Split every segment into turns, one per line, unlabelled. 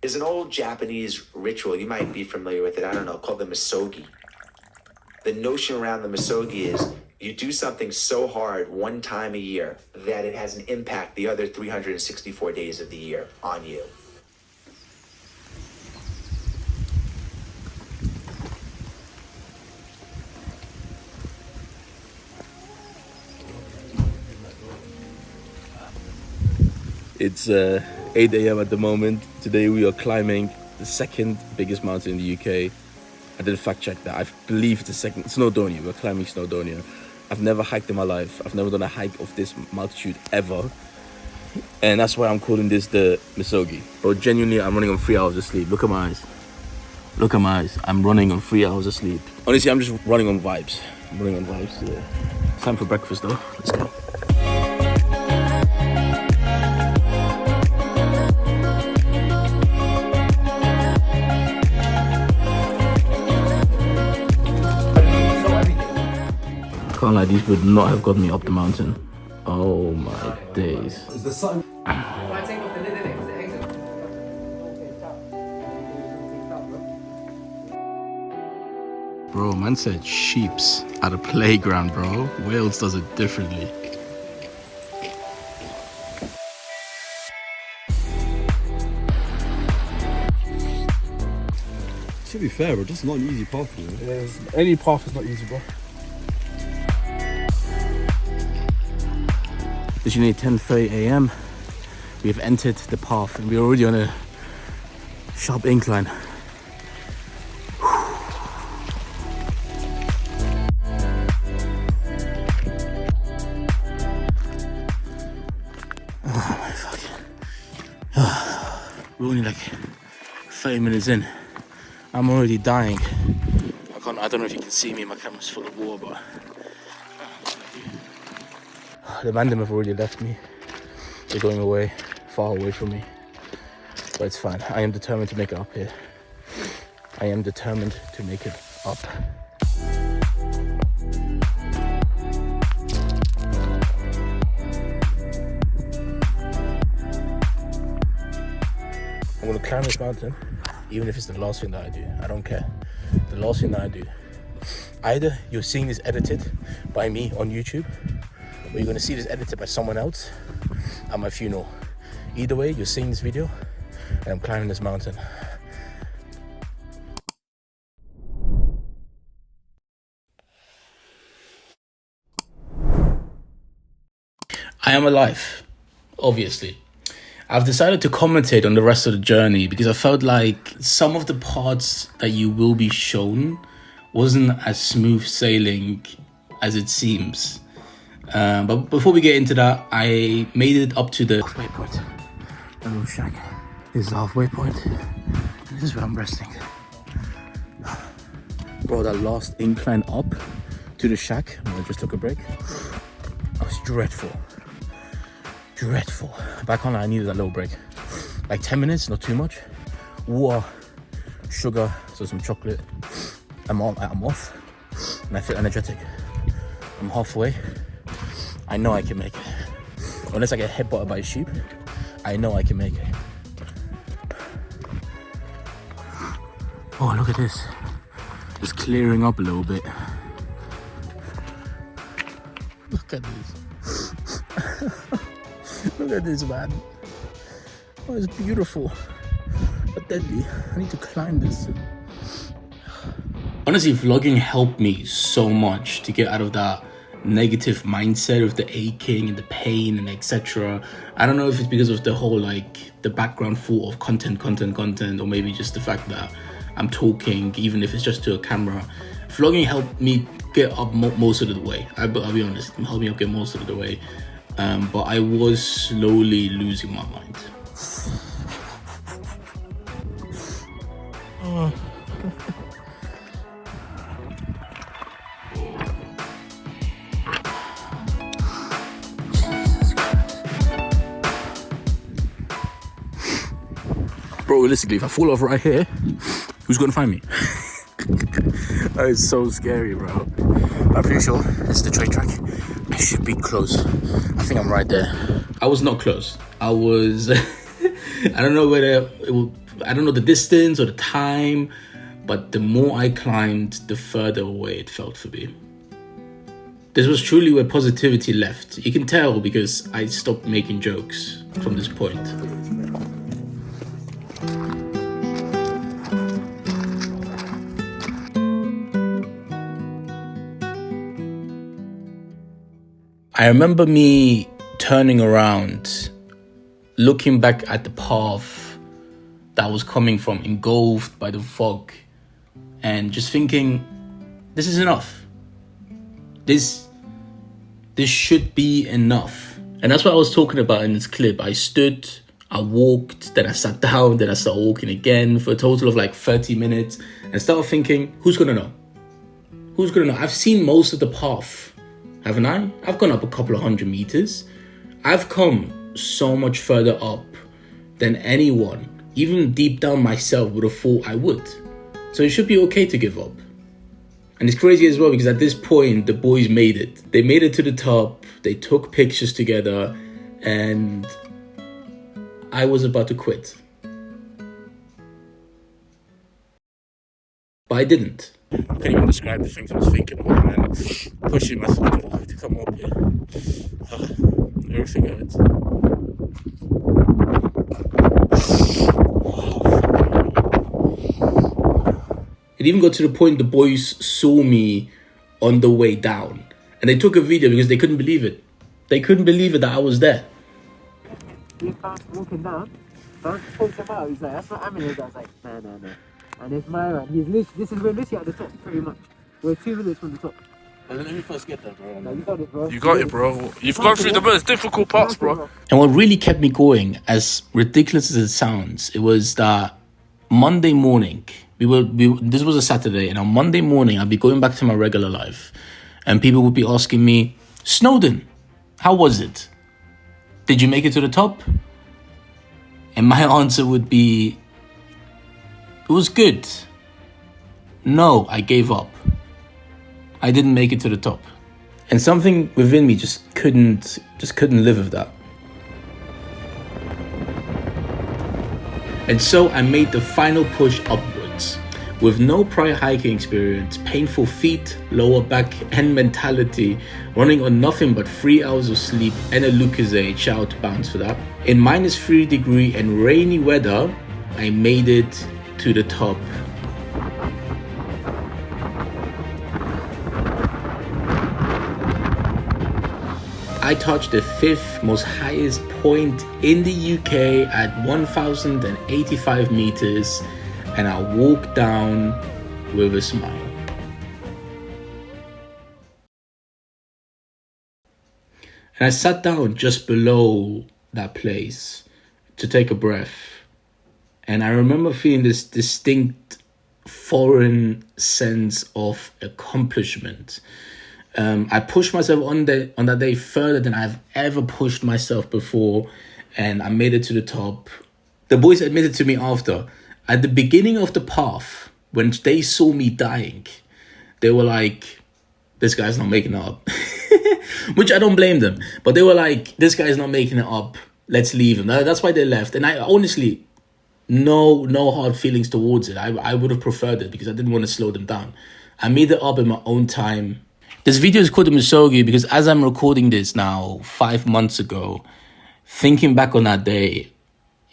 There's an old Japanese ritual, you might be familiar with it, I don't know, called the Misogi. The notion around the Misogi is you do something so hard one time a year that it has an impact the other 364 days of the year on you.
It's 8 a.m. at the moment. Today we are climbing the second biggest mountain in the UK. I did a fact check that. I believe it's the second, Snowdonia. We're climbing Snowdonia. I've never hiked in my life. I've never done a hike of this altitude ever. And that's why I'm calling this the Misogi. But genuinely, I'm running on 3 hours of sleep. Look at my eyes. Look at my eyes. I'm running on 3 hours of sleep. Honestly, I'm just running on vibes. I'm running on vibes. Yeah. It's time for breakfast though. Let's go. Can't lie, these would not have got me up the mountain. Oh my days.
Is there something?
Bro, man said sheeps at a playground, bro. Wales does it differently.
To be fair, bro, this is not an easy path, you know?
There's any path is not easy, bro.
It's nearly 10:30 a.m. We have entered the path and we're already on a sharp incline. Oh my fucking. We're only like 30 minutes in. I'm already dying. I don't know if you can see me, my camera's full of water, but the random have already left me. They're going away, far away from me. But it's fine. I am determined to make it up here. I am determined to make it up. I'm gonna climb this mountain, even if it's the last thing that I do. I don't care. The last thing that I do. Either you're seeing this edited by me on YouTube, or you're gonna see this edited by someone else at my funeral. Either way, you're seeing this video and I'm climbing this mountain. I am alive, obviously. I've decided to commentate on the rest of the journey because I felt like some of the parts that you will be shown wasn't as smooth sailing as it seems. But before we get into that, I made it up to the halfway point. A little shack. This is the halfway point. This is where I'm resting. Bro, that last incline up to the shack, when I just took a break, that was dreadful. Dreadful. Back on, I needed that little break. Like 10 minutes, not too much. Water, sugar, so some chocolate. I'm off, and I feel energetic. I'm halfway. I know I can make it. Unless I get headbutted by a sheep, I know I can make it. Oh, look at this. Just clearing up a little bit. Look at this. Look at this, man. Oh, it's beautiful. But deadly. I need to climb this. Honestly, vlogging helped me so much to get out of that negative mindset of the aching and the pain and etc. I don't know if it's because of the whole the background full of content, or maybe just the fact that I'm talking, even if it's just to a camera. Vlogging helped me get up most of the way. I'll be honest, it helped me get most of the way. But I was slowly losing my mind. Bro, realistically, if I fall off right here, who's gonna find me? That is so scary, bro. I'm pretty sure it's the train track. I should be close. I think I'm right there. I was not close. I was... I don't know whether it will
I don't know the distance or the time, but the more I climbed, the further away it felt for me. This was truly where positivity left. You can tell because I stopped making jokes from this point. I remember me turning around, looking back at the path that was coming from, engulfed by the fog, and just thinking, this is enough. This should be enough. And that's what I was talking about in this clip. I stood, I walked, then I sat down, then I started walking again for a total of like 30 minutes and started thinking, who's gonna know? Who's gonna know? I've seen most of the path, haven't I? I've gone up a couple of 100 meters. I've come so much further up than anyone, even deep down myself, would have thought I would. So it should be okay to give up. And it's crazy as well because at this point, the boys made it. They made it to the top, they took pictures together, and I was about to quit. But I didn't. I can't even describe the things I was thinking about, man. Pushing myself to come up here. Everything hurts. It even got to the point the boys saw me on the way down. And they took a video because they couldn't believe it. They couldn't believe it that I was there.
He starts walking down, starts to poke him out. He's like, that's not AmN&x. I was like, no. And it's my man. This is where Lucy at the top, pretty much. We're 2 minutes from the top.
Let me first get that, bro.
No, you got it, bro.
You got it, bro. You've gone through the most difficult parts, bro.
And what really kept me going, as ridiculous as it sounds, it was that Monday morning, this was a Saturday, and on Monday morning, I'd be going back to my regular life, and people would be asking me, Snowdon, how was it? Did you make it to the top? And my answer would be, it was good. No, I gave up. I didn't make it to the top. And something within me just couldn't live with that. And so I made the final push upwards. With no prior hiking experience, painful feet, lower back and mentality, running on nothing but 3 hours of sleep and a Lucozade, shout out to Bounce for that. In -3 and rainy weather, I made it to the top. I touched the 5th most highest point in the UK at 1,085 meters, and I walked down with a smile. And I sat down just below that place to take a breath. And I remember feeling this distinct foreign sense of accomplishment. I pushed myself on that day further than I've ever pushed myself before, and I made it to the top. The boys admitted to me after, at the beginning of the path, when they saw me dying, they were like, this guy's not making it up. Which I don't blame them, but they were like, this guy's not making it up, let's leave him. That's why they left. And I honestly, no hard feelings towards it. I would have preferred it because I didn't want to slow them down. I made it up in my own time. This video is called the Misogi because as I'm recording this now, 5 months ago, thinking back on that day,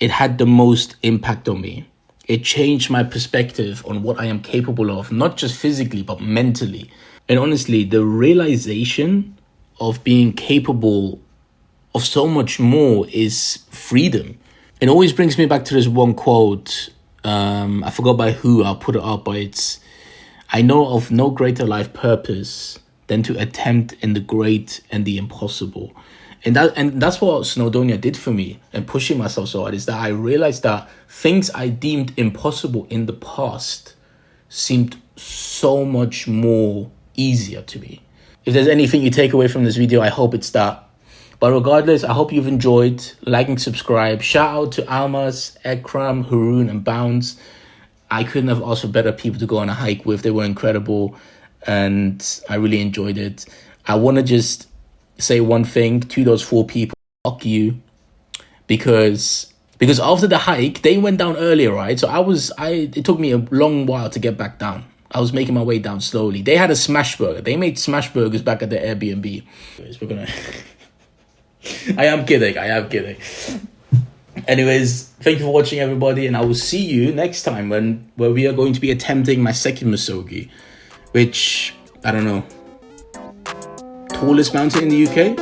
it had the most impact on me. It changed my perspective on what I am capable of, not just physically, but mentally. And honestly, the realization of being capable of so much more is freedom. It always brings me back to this one quote. I forgot by who, I'll put it up, but it's, I know of no greater life purpose than to attempt in the great and the impossible. And that's what Snowdonia did for me, and pushing myself so hard, is that I realized that things I deemed impossible in the past seemed so much more easier to me. If there's anything you take away from this video, I hope it's that. But regardless, I hope you've enjoyed. Like and subscribe. Shout out to Almas, Ekram, Haroon, and Bounce. I couldn't have asked for better people to go on a hike with. They were incredible, and I really enjoyed it. I want to just say one thing to those 4 people. Fuck you. Because Because after the hike, they went down earlier, right? So it took me a long while to get back down. I was making my way down slowly. They had a smash burger. They made smash burgers back at the Airbnb. We're gonna... I am kidding. Anyways, thank you for watching, everybody, and I will see you next time where we are going to be attempting my second Misogi, which, I don't know, tallest mountain in the UK?